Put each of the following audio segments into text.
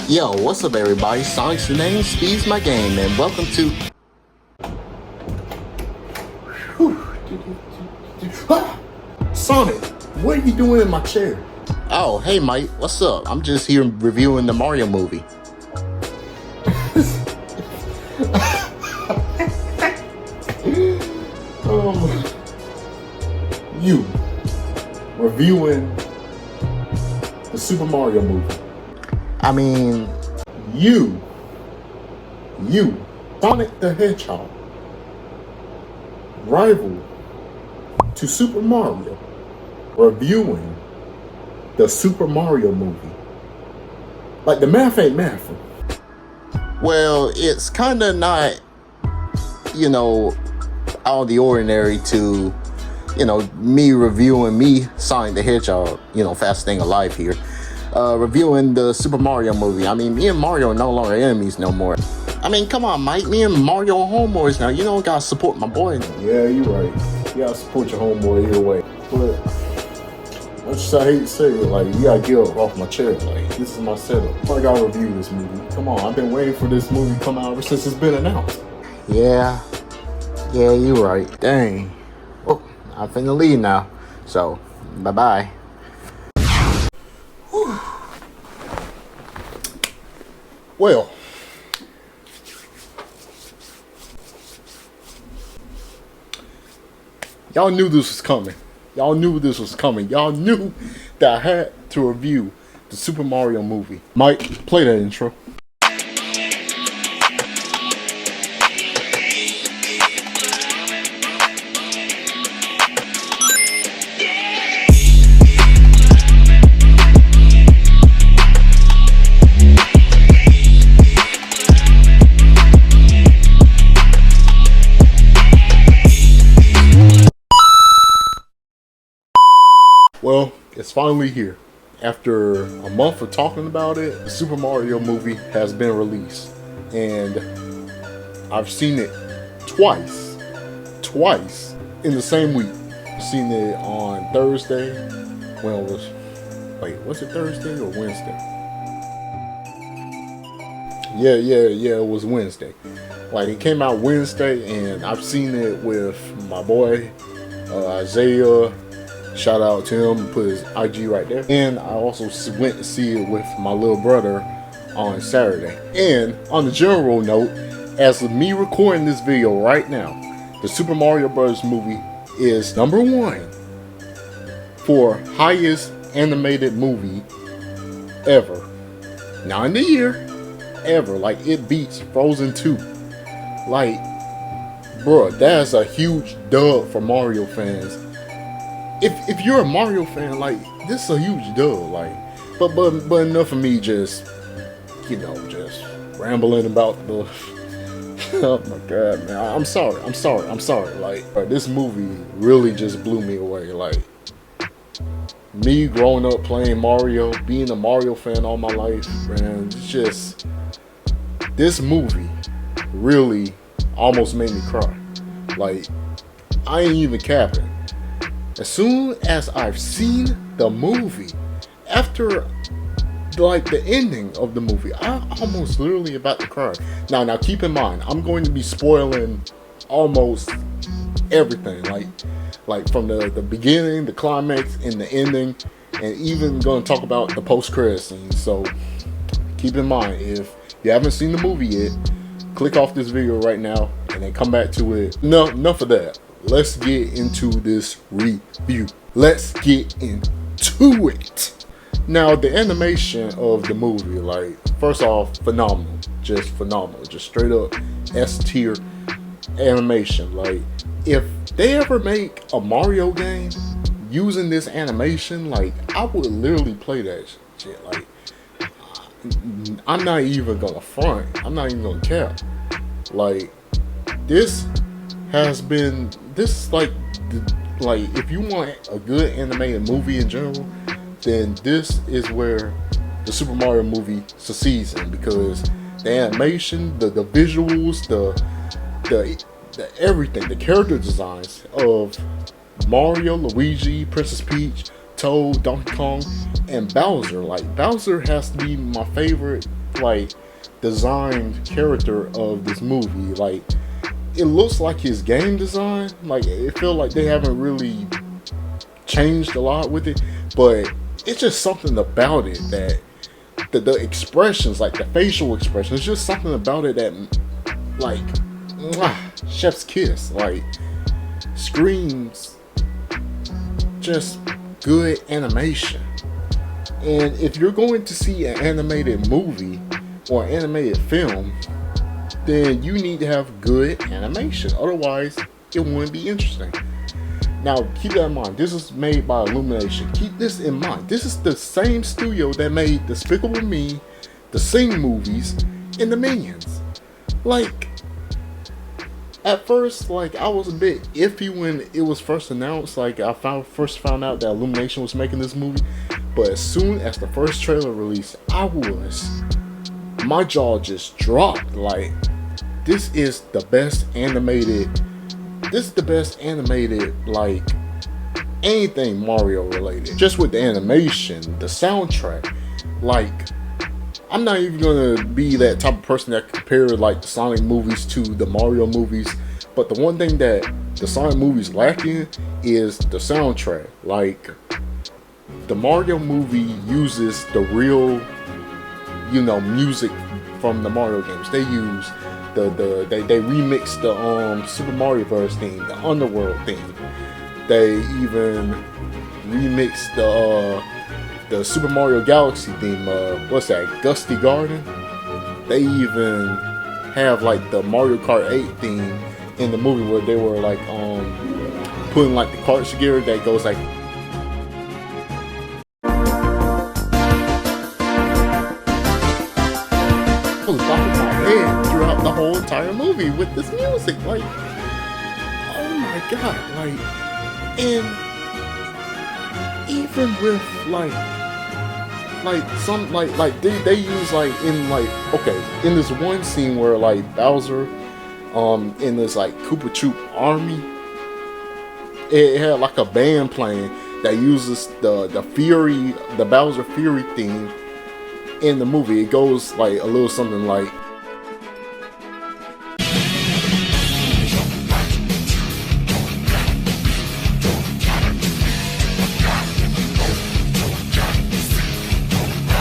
Yo, what's up everybody? Sonic's the name, Speed's my game, and welcome to... Sonic, what are you doing in my chair? Oh, hey Mike, what's up? I'm just here reviewing the Mario movie. You reviewing the Super Mario movie. I mean... You, Sonic the Hedgehog, rival to Super Mario, reviewing the Super Mario movie. Like, the math ain't mathing. Well, it's kinda not, out of the ordinary to, me reviewing Sonic the Hedgehog, fastest thing alive here. Reviewing the Super Mario movie. I mean, me and Mario are no longer enemies no more. I mean, come on, Mike. Me and Mario are homeboys now. You know, gotta support my boy. Yeah, you're right. You gotta support your homeboy either way. But much as I hate to say it, like, you gotta get up off my chair. Like, this is my setup. I gotta review this movie. Come on, I've been waiting for this movie to come out ever since it's been announced. Yeah, you're right. Dang. Oh, I'm finna leave now. So, bye-bye. Well, y'all knew this was coming. Y'all knew that I had to review the Super Mario movie. Mike, play that intro. Well, it's finally here. After a month of talking about it, the Super Mario movie has been released. And I've seen it twice in the same week. I've seen it on Thursday. Was it Thursday or Wednesday? Yeah, it was Wednesday. Like, it came out Wednesday, and I've seen it with my boy, Isaiah. Shout out to him, put his IG right there. And I also went to see it with my little brother on Saturday. And on the general note, as of me recording this video right now, the Super Mario Bros. Movie is #1 for highest animated movie ever. Not in the year, ever. Like, it beats Frozen 2. Like, bruh, that's a huge dub for Mario fans. If you're a Mario fan, like, this is a huge dub, like, but enough of me just rambling about the. Oh my god, man! I'm sorry. Like, this movie really just blew me away. Like, me growing up playing Mario, being a Mario fan all my life, man, it's just this movie really almost made me cry. Like, I ain't even capping. As soon as I've seen the movie, after like the ending of the movie, I almost literally about to cry. Now keep in mind, I'm going to be spoiling almost everything, like from the beginning, the climax, and the ending, and even going to talk about the post-credit scene. So keep in mind, if you haven't seen the movie yet, click off this video right now and then come back to it. No, enough of that. Let's get into this review. Let's get into it. Now, the animation of the movie, like, first off, phenomenal. Just straight up S-tier animation. Like, if they ever make a Mario game using this animation, like, I would literally play that shit. Like, I'm not even gonna front. I'm not even gonna cap. Like, this is like if you want a good animated movie in general, then this is where the Super Mario movie succeeds in, because the animation, the visuals, the everything, the character designs of Mario, Luigi, Princess Peach, Toad, Donkey Kong, and Bowser. Like, Bowser has to be my favorite like designed character of this movie. Like it looks like his game design. Like it feels like they haven't really changed a lot with it, but it's just something about it that the expressions, like the facial expressions, just something about it that like chef's kiss, like screams just good animation. And if you're going to see an animated movie or an animated film, then you need to have good animation. Otherwise, it wouldn't be interesting. Now, keep that in mind. This is made by Illumination. Keep this in mind. This is the same studio that made Despicable Me, the Sing movies, and the Minions. Like, at first, like, I was a bit iffy when it was first announced. Like, I first found out that Illumination was making this movie. But as soon as the first trailer released, my jaw just dropped. Like, this is the best animated, like, anything Mario related. Just with the animation, the soundtrack. Like, I'm not even gonna be that type of person that compared like the Sonic movies to the Mario movies. But the one thing that the Sonic movies lack in is the soundtrack. Like, the Mario movie uses the real, music from the Mario games. They use they remix the Super Mario Bros. Theme, the Underworld theme. They even remix the Super Mario Galaxy theme. What's that? Gusty Garden. They even have like the Mario Kart 8 theme in the movie where they were like putting like the carts together that goes like. I was bopping my head throughout the whole entire movie with this music. Like, oh my god, like, and even with like some like they use like in like, okay, in this one scene where like Bowser in this like Koopa Troop army, it had like a band playing that uses the Bowser Fury theme. In the movie, it goes like a little something like.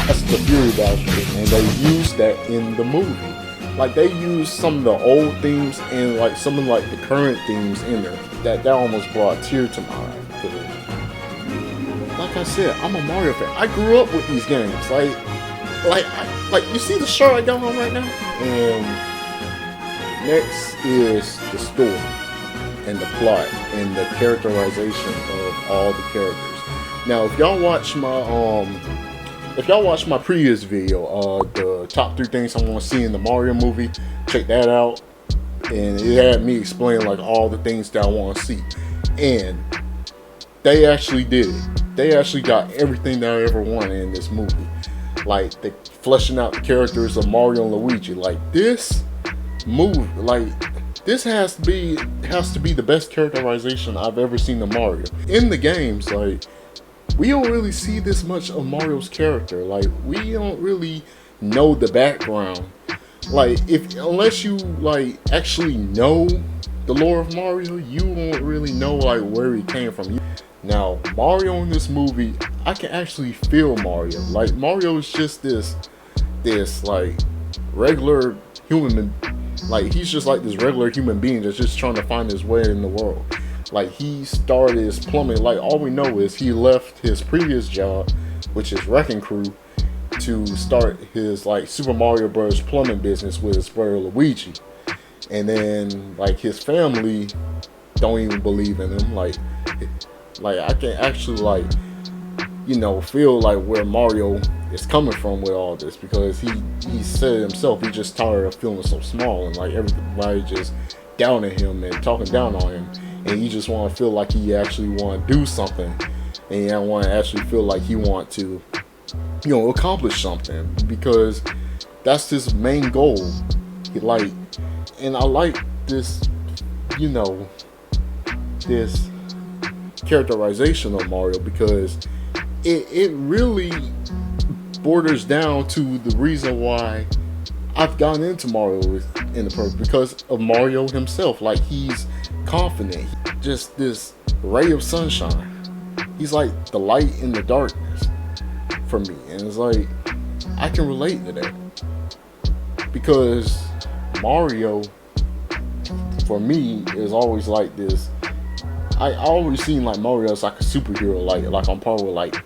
That's the Fury Bowser, and they used that in the movie. Like they used some of the old themes and like some of like the current themes in there. That almost brought a tear to my eye. Like I said, I'm a Mario fan. I grew up with these games. Like you see the shirt I got on right now? And next is the story and the plot and the characterization of all the characters. Now, if y'all watch my previous video, the top 3 things I want to see in the Mario movie, check that out. And it had me explain like all the things that I want to see. And they actually did it. They actually got everything that I ever wanted in this movie. Like, they fleshing out the characters of Mario and Luigi. Like, this movie, like, this has to be the best characterization I've ever seen of Mario. In the games, like, we don't really see this much of Mario's character. Like, we don't really know the background. Like, unless you, like, actually know the lore of Mario, you won't really know, like, where he came from. Now, Mario in this movie, I can actually feel Mario. Like, Mario is just this like regular human, like he's just like this regular human being that's just trying to find his way in the world. Like, he started his plumbing. Like, all we know is he left his previous job, which is Wrecking Crew, to start his like Super Mario Bros. Plumbing business with his brother Luigi. And then like his family don't even believe in him. Like I can actually like, feel like where Mario is coming from with all this, because he said himself he just tired of feeling so small and like everybody just downing him and talking down on him, and he just want to feel like he actually want to do something, and he don't want to actually feel like he want to accomplish something, because that's his main goal. And I like this this characterization of Mario, because it really borders down to the reason why I've gotten into Mario in the first, because of Mario himself. Like, he's confident, just this ray of sunshine. He's like the light in the darkness for me, and it's like I can relate to that because Mario, for me, is always like this. I always seen like Mario as like a superhero, like on par with like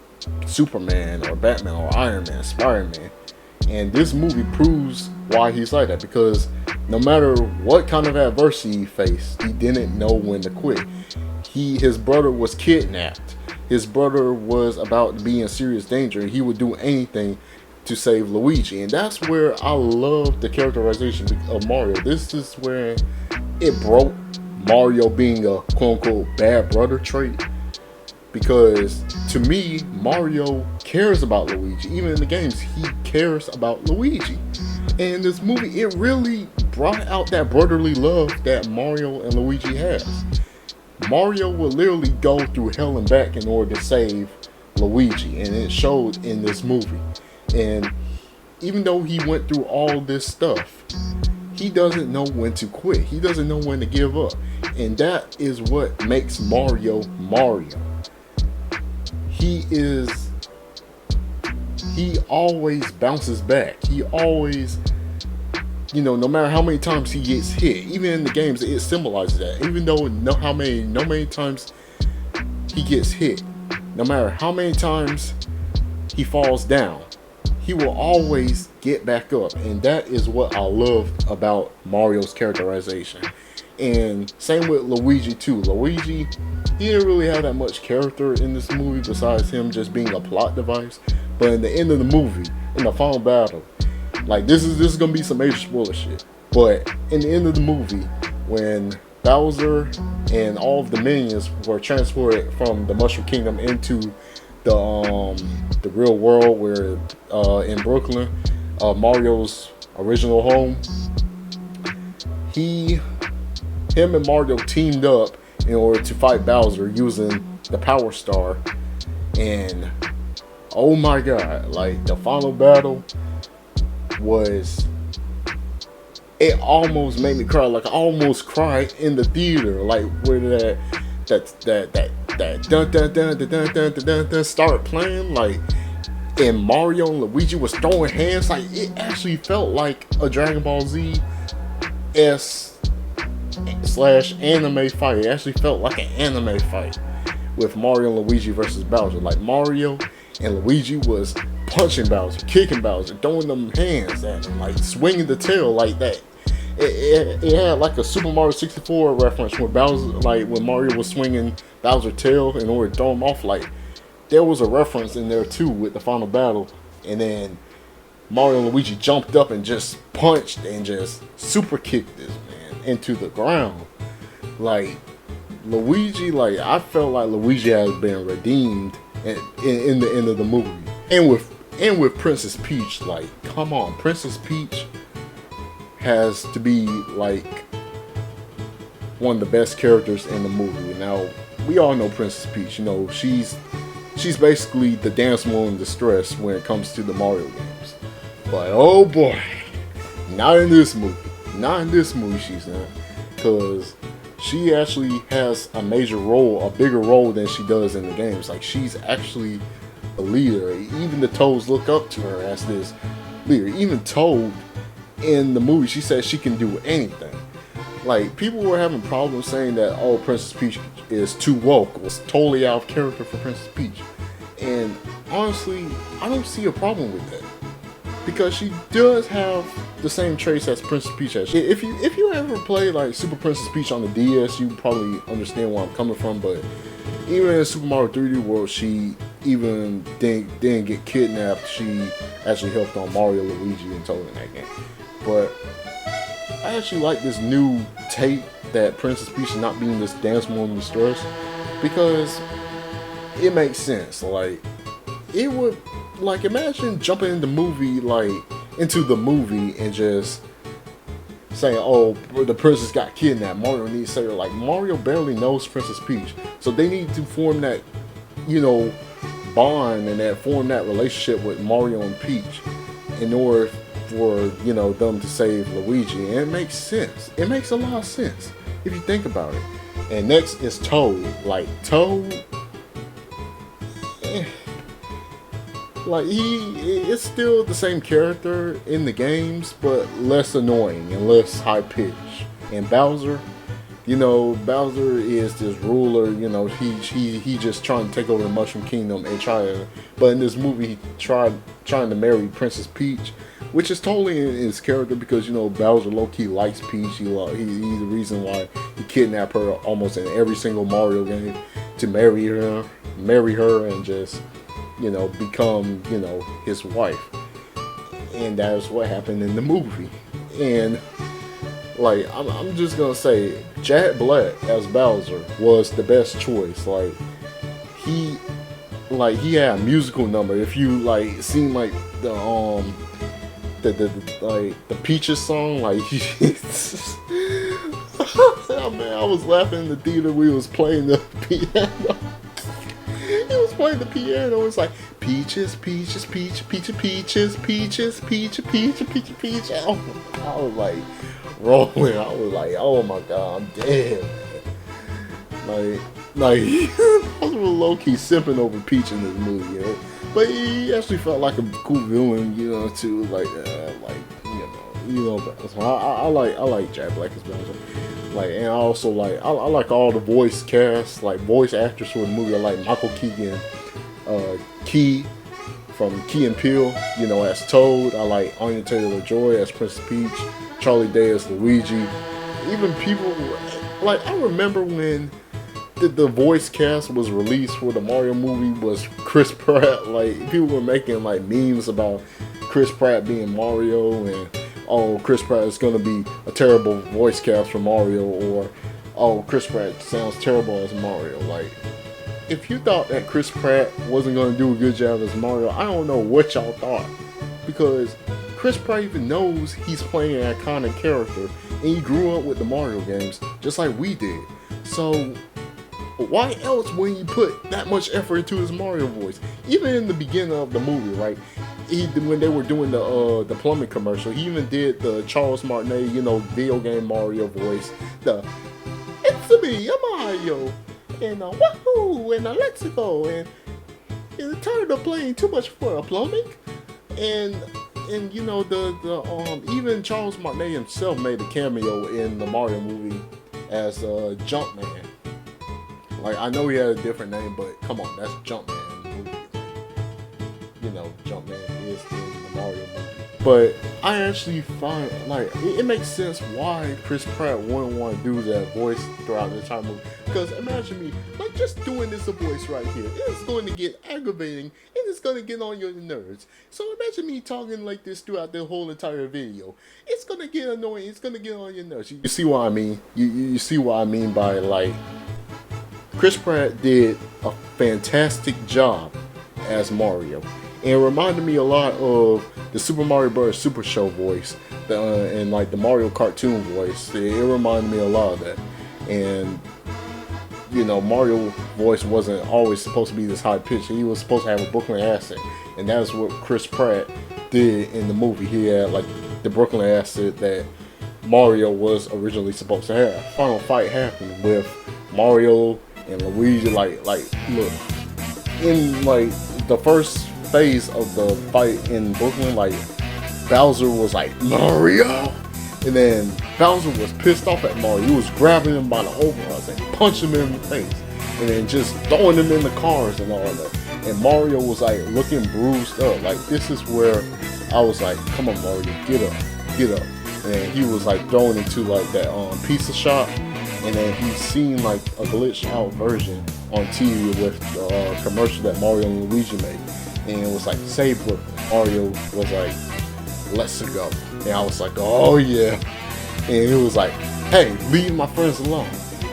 Superman or Batman or Iron Man, Spider-Man. And this movie proves why he's like that, because no matter what kind of adversity he faced, he didn't know when to quit. His brother was kidnapped. His brother was about to be in serious danger, and he would do anything to save Luigi. And that's where I love the characterization of Mario. This is where it broke Mario being a quote-unquote bad brother trait. Because to me, Mario cares about Luigi. Even in the games, he cares about Luigi. And in this movie, it really brought out that brotherly love that Mario and Luigi has. Mario would literally go through hell and back in order to save Luigi, and it showed in this movie. And even though he went through all this stuff, he doesn't know when to quit. He doesn't know when to give up. And that is what makes Mario Mario. He always bounces back. He always, no matter how many times he gets hit, even in the games, it symbolizes that. Even though no many times he gets hit, no matter how many times he falls down, he will always get back up. And that is what I love about Mario's characterization. And same with Luigi too. Luigi, he didn't really have that much character in this movie besides him just being a plot device. But in the end of the movie, in the final battle, like this is gonna be some major spoiler shit. But in the end of the movie, when Bowser and all of the minions were transported from the Mushroom Kingdom into the real world, where in Brooklyn, Mario's original home, him and Mario teamed up in order to fight Bowser using the Power Star. And oh my god, like the final battle it almost made me cry. Like I almost cried in the theater, like where that dun dun dun dun dun dun dun dun start playing, like, and Mario and Luigi was throwing hands. Like it actually felt like a Dragon Ball Z /anime fight. It actually felt like an anime fight with Mario and Luigi versus Bowser. Like Mario and Luigi was punching Bowser, kicking Bowser, throwing them hands at him, like swinging the tail like that. It had like a Super Mario 64 reference where Bowser, like when Mario was swinging Bowser's tail in order to throw him off. Like there was a reference in there too with the final battle. And then Mario and Luigi jumped up and just punched and just super kicked this man into the ground. Like Luigi, like I felt like Luigi has been redeemed in the end of the movie. And with Princess Peach, like come on, Princess Peach has to be like one of the best characters in the movie. Now we all know Princess Peach. She's basically the damsel in distress when it comes to the Mario games. But oh boy, not in this movie. Not in this movie she's not. Because she actually has a major role, a bigger role than she does in the games. Like she's actually a leader. Even the Toads look up to her as this leader. Even Toad in the movie, she says she can do anything. Like people were having problems saying that, oh, Princess Peach is too woke. It's totally out of character for Princess Peach. And honestly, I don't see a problem with that. Because she does have the same traits as Princess Peach has. If you ever play like Super Princess Peach on the DS, you probably understand where I'm coming from. But even in Super Mario 3D World, she even didn't get kidnapped. She actually helped on Mario, Luigi, and Toad in that game. But I actually like this new take that Princess Peach is not being this damsel in distress, because it makes sense. Like it would, like imagine jumping into the movie and just saying, oh, the princess got kidnapped, Mario needs to save her. Like Mario barely knows Princess Peach, so they need to form that, bond and that form that relationship with Mario and Peach in order for, you know, them to save Luigi. And it makes sense. It makes a lot of sense if you think about it. And next is Toad. Like Toad, like it's still the same character in the games, but less annoying and less high pitched. And Bowser, you know, Bowser is this ruler. You know, he just trying to take over the Mushroom Kingdom and but in this movie he trying to marry Princess Peach, which is totally in his character because, you know, Bowser low-key likes Peach. He's the reason why he kidnapped her almost in every single Mario game to marry her and just, you know, become, you know, his wife. And that's what happened in the movie. And like, I'm just gonna say, Jack Black as Bowser was the best choice. Like he had a musical number. If you like seen like the Peaches song, like oh man, I was laughing in the theater. We was playing the piano. He was playing the piano. It's like peaches, peaches, peach, peach, peaches, peaches, peach, peach, peach, peach. Oh, I was like rolling. I was like, oh my god, I'm dead, man. Like I was real low key simping over Peach in this movie, you know? But he actually felt like a cool villain, you know, too. Like you know. So I like Jack Black as Bowser. Like, and I also like I like all the voice cast, like voice actors for the movie. I like Michael Keegan, Key from Key and Peele, you know, as Toad. I like Anya Taylor-Joy as Princess Peach, Charlie Day as Luigi. Even people like, I remember when the voice cast was released for the Mario movie was Chris Pratt. Like, people were making like memes about Chris Pratt being Mario, and oh, Chris Pratt is gonna be a terrible voice cast for Mario, or oh, Chris Pratt sounds terrible as Mario. Like, if you thought that Chris Pratt wasn't gonna do a good job as Mario, I don't know what y'all thought, because Chris Pratt even knows he's playing an iconic character, and he grew up with the Mario games just like we did. So why else would he put that much effort into his Mario voice? Even in the beginning of the movie, right? When they were doing the plumbing commercial, he even did the Charles Martinet, you know, video game Mario voice. It's me, I'm Mario, and wahoo, and let's go, and tired of playing too much for a plumbing, and you know even Charles Martinet himself made a cameo in the Mario movie as Jumpman. Like, I know he had a different name, but come on, that's Jumpman in the movie. You know, Jumpman is in the Mario movie. But I actually find, like, it makes sense why Chris Pratt wouldn't want to do that voice throughout the entire movie. Because imagine me, like, just doing this voice right here. It's going to get aggravating, and it's going to get on your nerves. So imagine me talking like this throughout the whole entire video. It's going to get annoying. It's going to get on your nerves. You see what I mean? You see what I mean by, like, Chris Pratt did a fantastic job as Mario. And it reminded me a lot of the Super Mario Bros. Super Show voice and like the Mario cartoon voice. It reminded me a lot of that. And, you know, Mario voice wasn't always supposed to be this high pitched. He was supposed to have a Brooklyn accent. And that's what Chris Pratt did in the movie. He had like the Brooklyn accent that Mario was originally supposed to have. Final fight happened with Mario and Luigi. Like look, in like the first phase of the fight in Brooklyn, like Bowser was like, Mario, and then Bowser was pissed off at Mario. He was grabbing him by the overalls and punching him in the face, and then just throwing him in the cars and all that. And Mario was like looking bruised up. Like, this is where I was like, come on Mario, get up, get up. And he was like thrown into like that pizza shop. And then he seen like a glitched out version on TV with the commercial that Mario and Luigi made. And it was like, save Brooklyn. Mario was like, let's go. And I was like, oh yeah. And it was like, hey, leave my friends alone.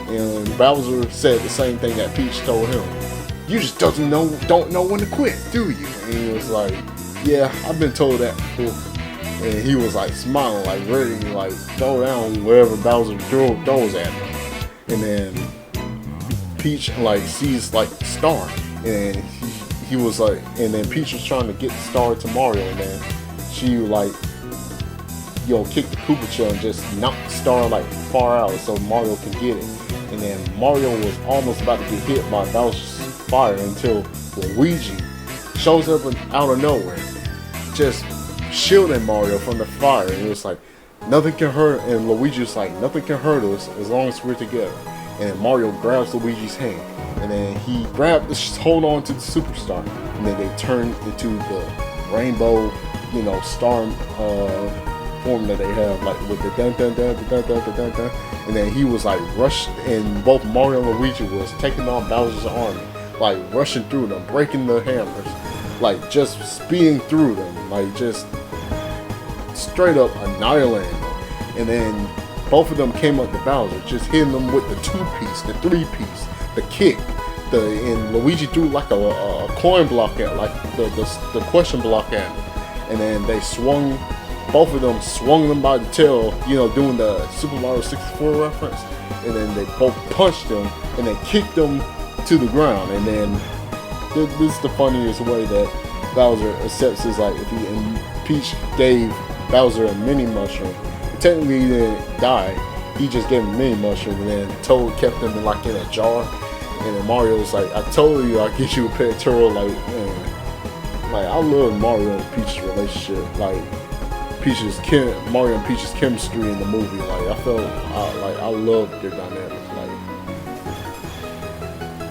And Bowser said the same thing that Peach told him. You just don't know when to quit, do you? And he was like, yeah, I've been told that before. And he was like smiling, like ready to like throw down wherever Bowser throws at him. And then Peach like sees like Star, and he was like, and then Peach was trying to get the star to Mario, and then she like, kick the Koopa shell and just knock the star like far out so Mario can get it. And then Mario was almost about to get hit by Bowser's fire until Luigi shows up out of nowhere, just shielding Mario from the fire. And it was like, nothing can hurt, and Luigi's like, nothing can hurt us as long as we're together. And Mario grabs Luigi's hand, and then he hold on to the superstar, and then they turn into the rainbow, star form that they have, like with the dun dun dun dun dun dun dun dun. And then he was like rushed, and both Mario and Luigi was taking on Bowser's army, like rushing through them, breaking the hammers, like just speeding through them, like just straight up annihilating them. And then both of them came up to Bowser, just hitting them with the 2-piece, the 3-piece, the kick, and Luigi threw like a coin block at, like the question block at him. And then they both of them swung them by the tail, doing the Super Mario 64 reference. And then they both punched him and then kicked him to the ground. And then this is the funniest way that Bowser accepts his, like, if he and Peach gave Bowser a mini mushroom. Technically he didn't die, he just gave him a mini mushroom, and then Toad kept him in a jar. And then Mario was like, I told you I'd get you a pet turtle. Like, man, like, I love Mario and Peach's relationship, like Mario and Peach's chemistry in the movie. Like, I love their dynamic,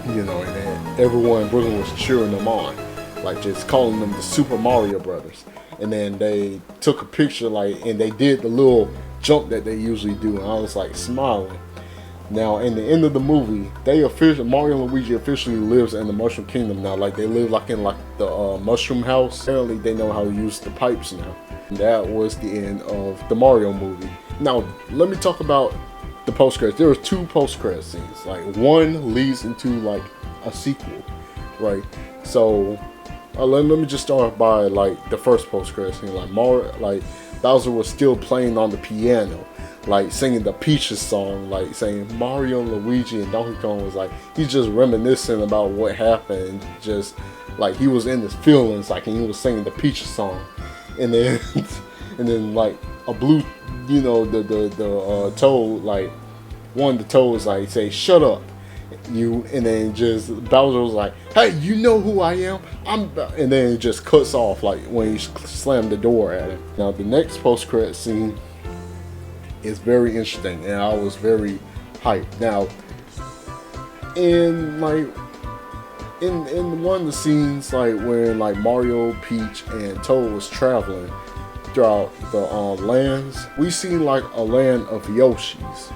and then everyone in Brooklyn was cheering them on, like just calling them the Super Mario Brothers. And then they took a picture, like, and they did the little jump that they usually do, and I was like smiling. Now, in the end of the movie, Mario and Luigi officially lives in the Mushroom Kingdom now. Like, they live like in the Mushroom House. Apparently, they know how to use the pipes now. And that was the end of the Mario movie. Now, let me talk about the post-credits. There were 2 post-credit scenes. Like, one leads into like a sequel, right? So let me just start by like the first post-credit scene. Like Bowser was still playing on the piano, like singing the Peaches song, like saying Mario, Luigi, and Donkey Kong was like, he's just reminiscing about what happened, just like he was in his feelings, like, and he was singing the Peaches song. And then and then like a blue, the Toad, like one of the Toads like say, shut up. And then just Bowser was like, hey, you know who I am? And then it just cuts off, like when he slammed the door at him. Now the next post-credit scene is very interesting, and I was very hyped. Now, in one of the scenes, like where like Mario, Peach, and Toad was traveling throughout the lands, we seen like a land of Yoshis,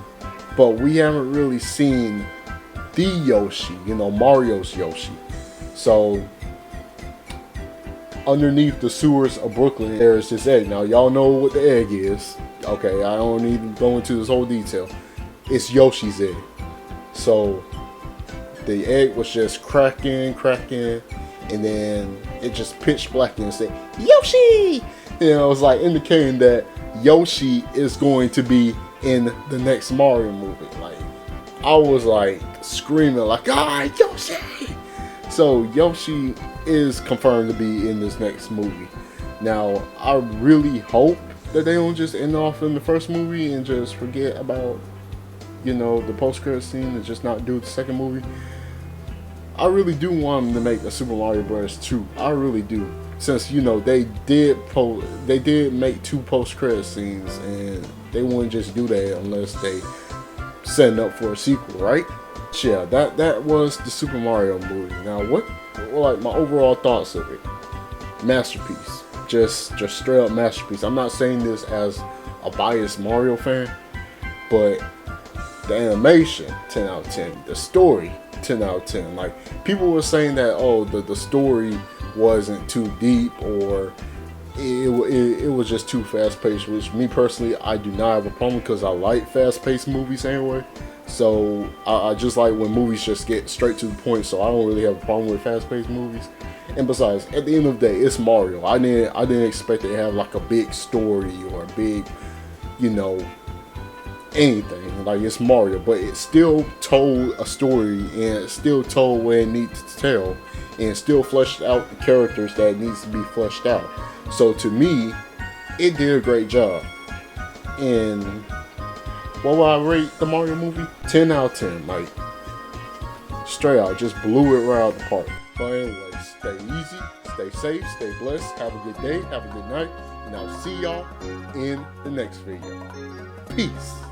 but we haven't really seen the Yoshi, Mario's Yoshi. So underneath the sewers of Brooklyn, there's this egg. Now y'all know what the egg is. Okay, I don't need to go into this whole detail. It's Yoshi's egg. So the egg was just cracking, and then it just pitch black and said, Yoshi! It was like indicating that Yoshi is going to be in the next Mario movie. Like, I was like screaming like, Yoshi! So Yoshi is confirmed to be in this next movie. Now, I really hope that they don't just end off in the first movie and just forget about, the post-credit scene and just not do the second movie. I really do want them to make a Super Mario Bros. 2. I really do. Since, they did make 2 post-credit scenes, and they wouldn't just do that unless they setting up for a sequel, right? Yeah, that was the Super Mario movie. Now, like my overall thoughts of it? Masterpiece. Just straight up masterpiece. I'm not saying this as a biased Mario fan, but the animation, 10 out of 10. The story, 10 out of 10. Like, people were saying that, the story wasn't too deep, or it was just too fast-paced, which me personally, I do not have a problem, because I like fast-paced movies anyway. So I just like when movies just get straight to the point, so I don't really have a problem with fast-paced movies. And besides, at the end of the day, it's Mario. I didn't expect it to have like a big story or a big, anything. Like, it's Mario, but it still told a story and it still told what it needs to tell and still fleshed out the characters that needs to be fleshed out. So to me, it did a great job. And what would I rate the Mario movie? 10 out of 10. Like, straight out, just blew it right out the park. But anyway, stay easy, stay safe, stay blessed, have a good day, have a good night, and I'll see y'all in the next video. Peace.